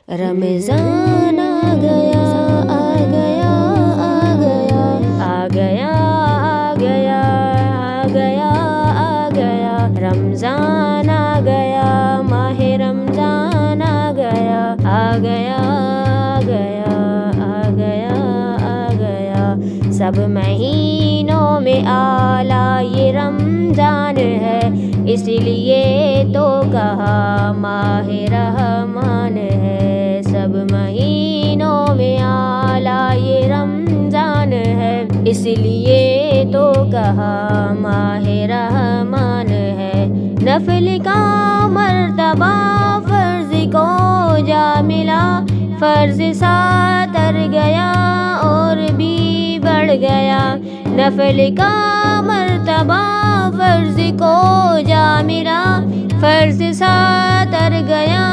رمضان آ گیا آ گیا آ گیا آ گیا آ گیا آ گیا آ گیا رمضان آ گیا ماہ رمضان آ گیا آ گیا آ گیا آ گیا آ گیا سب مہینوں میں اعلیٰ یہ رمضان ہے، اس لیے تو کہا ماہ رحمان ہے۔ سب مہینوں میں اعلیٰ یہ رمضان ہے، اس لیے تو کہا ماہ رحمان ہے۔ نفل کا مرتبہ فرض کو جا ملا، فرض ساتر گیا اور بھی بڑھ گیا۔ نفل کا مرتبہ فرض کو جا ملا، فرض ساتر گیا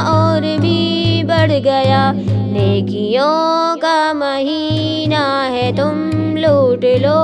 اور بھی بڑھ گیا۔ نیکیوں کا مہینہ ہے تم لوٹ لو،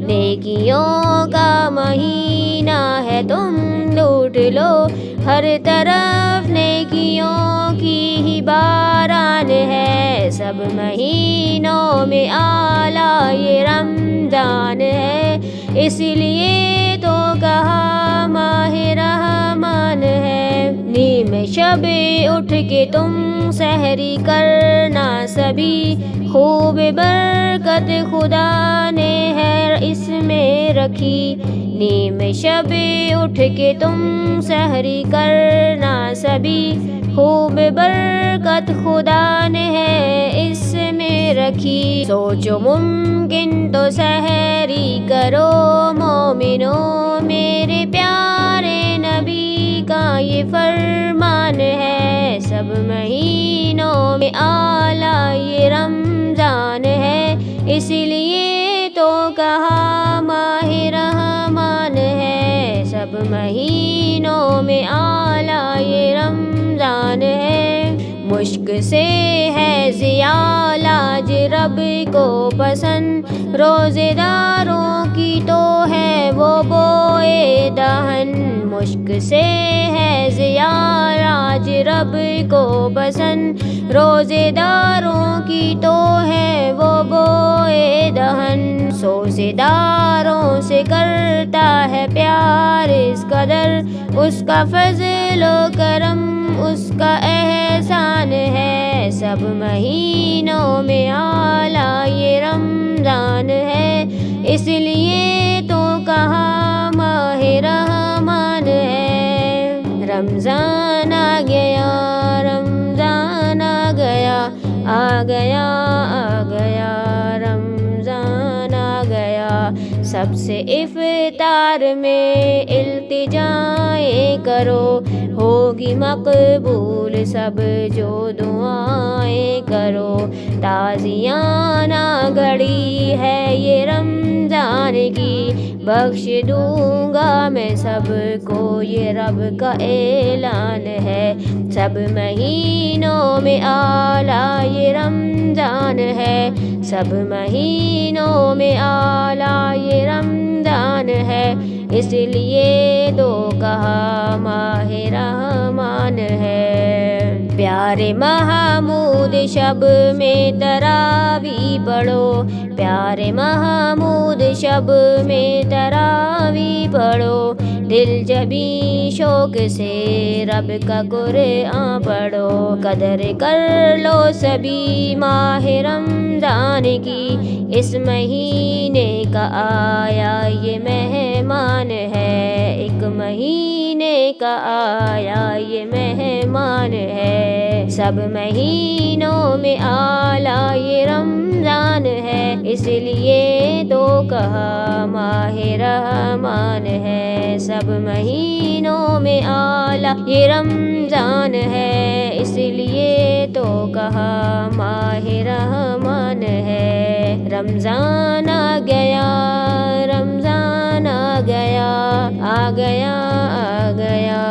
نیکیوں کا مہینہ ہے تم لوٹ لو۔ ہر طرف نیکیوں کی ہی باران ہے، سب مہینوں میں اعلیٰ یہ رمضان ہے، اس لیے تو کہا ماہ رحمان ہے۔ نیم شب اٹھ کے تم سحری کرنا سبھی، خوب برکت خدا نے ہے اس میں رکھی۔ نیم شب اٹھ کے تم سحری کرنا سبھی، خوب برکت خدا نے ہے اس میں رکھی۔ سوچو ممکن تو سحری کرو مومنوں، میرے پیارے نبی کا یہ فرمان ہے۔ سب مہینوں میں اعلیٰ یہ رمضان ہے، اس لیے تو کہا ماہ رحمان ہے۔ سب مہینوں میں اعلیٰ یہ رمضان ہے، مشک سے ہے ضیاء لاج رب کو پسند، روزے داروں کی تو ہے وہ بوئے دہن۔ مشک سے ہے ضیاء لاج رب کو پسند، روزے داروں کی تو ہے وہ بوئے دہن۔ روزے داروں سے کرتا ہے پیار اس قدر، اس کا فضل و کرم اس کا احسان ہے۔ سب مہینوں میں اعلیٰ یہ رمضان ہے، اس لیے تو کہا ماہ رحمان ہے۔ رمضان آ گیا رمضان آ گیا آ گیا آ گیا رمضان آ گیا۔ سب سے افطار میں التجائیں کرو، ہوگی مقبول سب جو دعائیں کرو۔ تازیانہ گھڑی ہے یہ رمضان کی، بخش دوں گا میں سب کو یہ رب کا اعلان ہے۔ سب مہینوں میں اعلیٰ یہ رمضان ہے، سب مہینوں میں اعلیٰ یہ رمضان ہے، اس لیے تو کہا ماہ رحمان ہے۔ پیارے محمود شب میں تراویح پڑھو، پیارے محمود شب میں تراویح پڑھو، دل جبیں شوق سے رب کا قرآن پڑھو۔ قدر کر لو سبھی ماہ رمضان کی، اس مہینے کا آیا یہ مہمان ہے، ایک مہینے کا آیا یہ مہمان ہے۔ سب مہینوں میں اعلیٰ یہ رمضان ہے، اس لیے تو کہا ماہ رحمان ہے۔ سب مہینوں میں اعلیٰ یہ رمضان ہے، اس لیے تو کہا ماہ رحمان ہے۔ رمضان آ گیا رمضان آ گیا آ گیا آ گیا